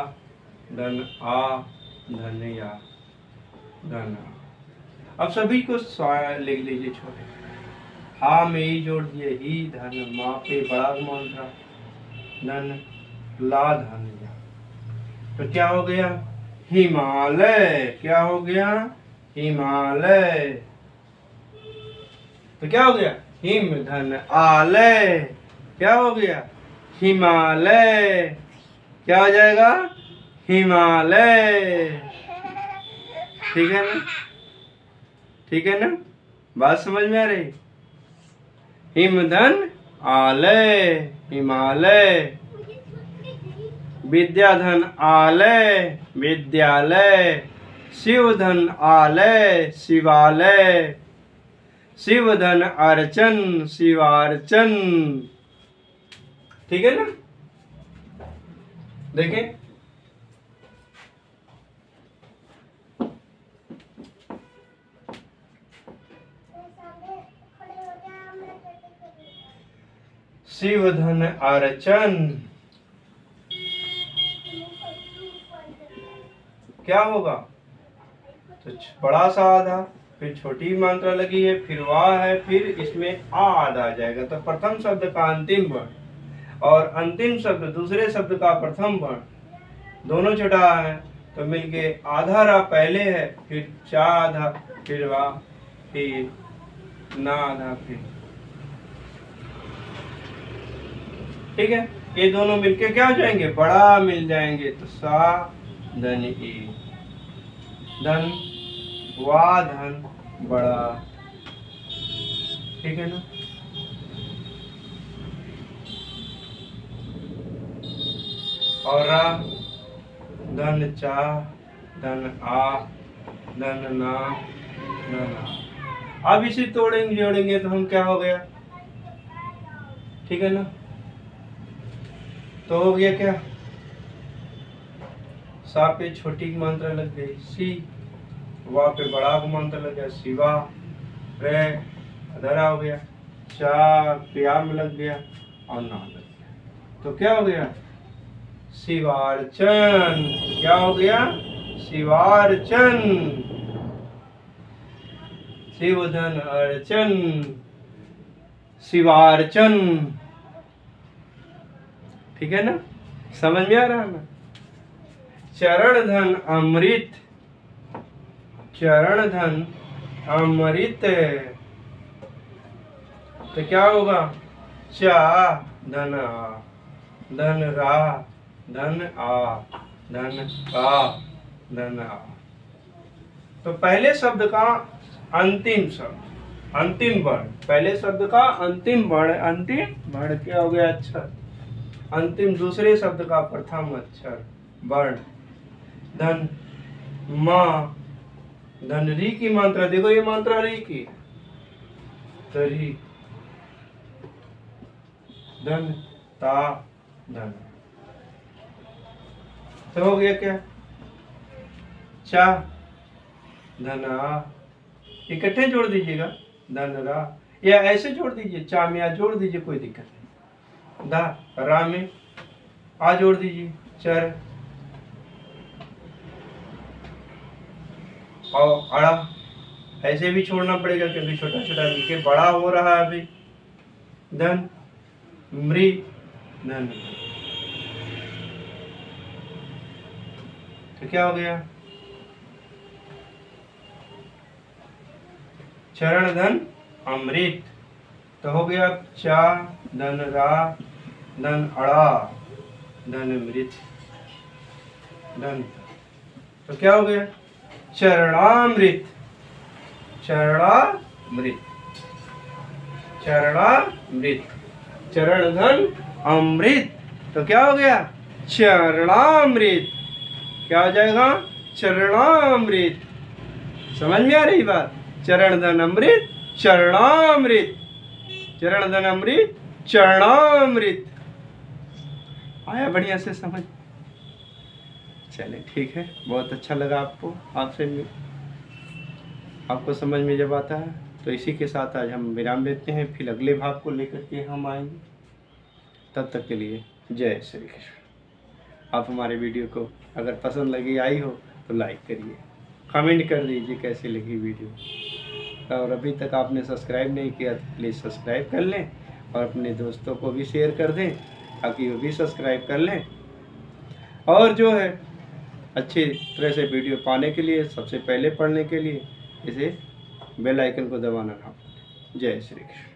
धन आ, धन या, धन आ। अब सभी को लिख लीजिए छोटे। हा में ही जोड़ दिए, ही धन माँ पे बड़ा मात्रा, धन ला, धन या। तो क्या हो गया, हिमालय। क्या हो गया, हिमालय। तो क्या हो गया, हिम धन आलय। क्या हो गया, हिमालय। क्या हो जाएगा, हिमालय। ठीक है ना, ठीक है ना, बात समझ में आ रही। हिम धन आलय, हिमालय। विद्या धन आलय, विद्यालय। शिव धन आलय, शिवालय। शिव धन अर्चन, शिवार्चन। ठीक है ना, देखें। शिव धन अर्चन। क्या होगा, तो बड़ा सा आधा, फिर छोटी मात्रा लगी है, फिर वाह है, फिर इसमें आ आधा आ जाएगा। तो प्रथम शब्द का अंतिम वर्ण और अंतिम शब्द दूसरे शब्द का प्रथम वर्ण दोनों छोटा है, तो मिलके आधा रा पहले है, फिर चा आधा, फिर वाह, फिर ना आधा, फिर। ठीक है, ये दोनों मिलके क्या हो जाएंगे, बड़ा मिल जाएंगे। तो सा धन ई, धन वा, धन बड़ा। ठीक है ना, और रा, धन चा, धन आ, धन ना, ना। अब इसे तोड़ेंगे जोड़ेंगे तो हम क्या हो गया, ठीक है ना, तो हो गया क्या, सा पे छोटी की मात्रा लग गई, सी, वा पे बड़ा की मात्रा लग गया, शिवा, रे अधरा हो गया, चा प्या में लग गया और ना लग गया। तो क्या हो गया, शिवार्चन। क्या हो गया, शिवार्चन। शिवधन अर्चन, शिवार्चन। ठीक है ना, समझ में आ रहा है ना। चरण धन अमृत, चरण धन अमृत। तो क्या होगा, चा धन आ, धन रा, धन आ, धन आ, धन आ। तो पहले शब्द का अंतिम शब्द, अंतिम वर्ण, पहले शब्द का अंतिम वर्ण, अंतिम वर्ण क्या हो गया, अक्षर। अंतिम दूसरे शब्द का प्रथम अक्षर वर्ण, धन मां, धन री की मात्रा, देखो ये मात्रा री की, तरी धन ता धन, तो हो गया क्या, चा धना, इकट्ठे जोड़ दीजिएगा, धन रा, या ऐसे जोड़ दीजिए, चा में आ जोड़ दीजिए, कोई दिक्कत नहीं, धा रा में आ जोड़ दीजिए, चर और अड़ा ऐसे भी छोड़ना पड़ेगा क्योंकि छोटा छोटा मिलके बड़ा हो रहा है अभी, धन मृ धन, तो क्या हो गया, चरण धन अमृत, तो हो गया चा धन रा धन अड़ा धन मृत धन, तो क्या हो गया, चरणामृत, चरणामृत, चरणामृत, चरण धन अमृत, तो क्या हो गया, चरणामृत, क्या हो जाएगा, चरणामृत, समझ में आ रही बात, चरण धन अमृत चरणामृत, चरण धन अमृत चरणामृत, आया बढ़िया से समझ, चले ठीक है, बहुत अच्छा लगा आपको, आपसे आपको समझ में जब आता है, तो इसी के साथ आज हम विराम देते हैं, फिर अगले भाग को लेकर के हम आएंगे, तब तक के लिए जय श्री कृष्ण। आप हमारे वीडियो को अगर पसंद लगी आई हो तो लाइक करिए, कमेंट कर दीजिए कैसी लगी वीडियो, और अभी तक आपने सब्सक्राइब नहीं किया तो प्लीज़ सब्सक्राइब कर लें और अपने दोस्तों को भी शेयर कर दें ताकि वो भी सब्सक्राइब कर लें, और जो है अच्छी तरह से वीडियो पाने के लिए, सबसे पहले पढ़ने के लिए इसे बेल आइकन को दबाना ना भूलें। जय श्री कृष्ण।